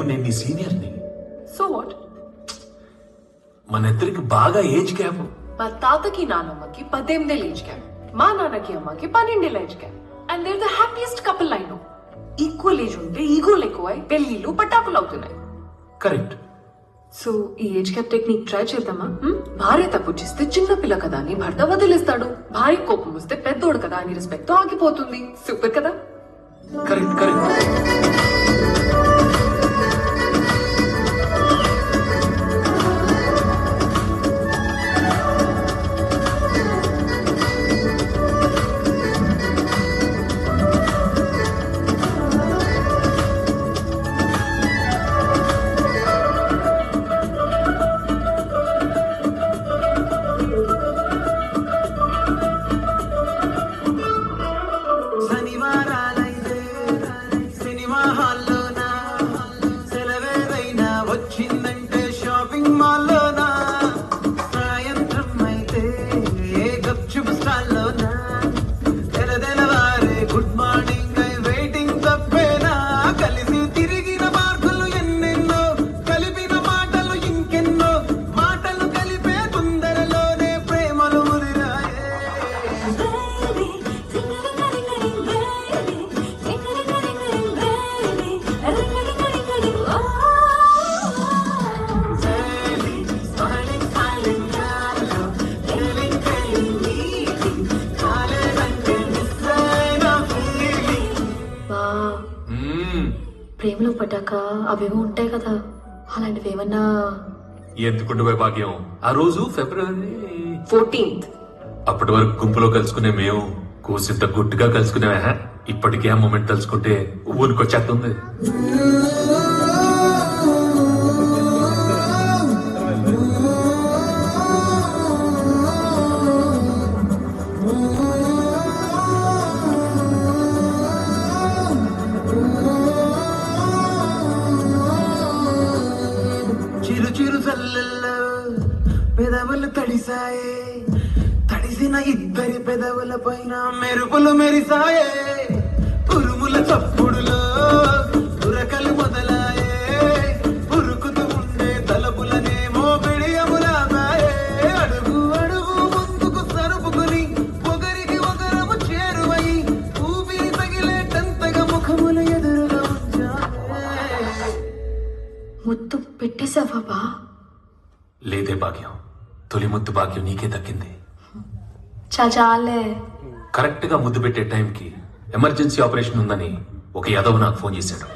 నేను సీనియర్ని. So what? మన ఇద్దరికి బాగా ఏజ్ గ్యాప్. మా తాతకి నాన్నమ్మకి 18 ఏజ్ గ్యాప్, మా నాన్నకి అమ్మకి 12 age gap. And there the happiest couple I know. Equal age ఉంటే ఈగోలు ఎక్కువై పెళ్లిళ్ళు పటాకులు అవుతున్నాయి. కరెక్ట్. సో ఈ ఏజ్ గ్యాప్ టెక్నిక్ ట్రై చేద్దామా? భార్య తప్పు చేస్తే చిన్న పిల్ల కదా అని భర్త వదిలేస్తాడు. భార్య కోపం వస్తే పెద్దోడు కదా అని రెస్పెక్ట్ తో ఆగిపోతుంది. సూపర్ కదా? Correct correct. ప్రేమలో పడ్డాక అవేవో ఉంటాయి కదా, అలాంటివి ఏమన్నా? ఎందుకుంటే భాగ్యం, ఆ రోజు ఫిబ్రవరి 14th. అప్పటి వరకు గుంపులో కలుసుకునే మేము కూసింత గుట్టుగా కలుసుకునే ఇప్పటికే ఆ మూమెంట్ తలుచుకుంటే ఊరికొచ్చేస్తుంది. చిరు చిరు చల్లల్లో పెదవులు తడిసాయే, తడిసిన ఇద్దరి పెదవుల పైన మెరుపులు మెరిసాయే. ఉరుముల చప్పుడులో ఉరకలు మొదలాయే, ఉరుకుతూ ఉండే తలుపులనేమో బిడియములాగాయే. అడుగు అడుగు ముందుకు సరుపుకుని ఒకరికి ఒకరము చేరువై ఊపిరి తగిలేటంతగా ముఖముల ఎదురుగా ఉంచాయే. ముద్దు పెట్టేశావా బా? లేదే భాగ్యం, తొలి ముద్దు భాగ్యం నీకే దక్కింది. చాలే. కరెక్ట్ గా ముద్దు పెట్టే టైంకి ఎమర్జెన్సీ ఆపరేషన్ ఉందని ఒక యాదవ్ నాకు ఫోన్ చేశాడు.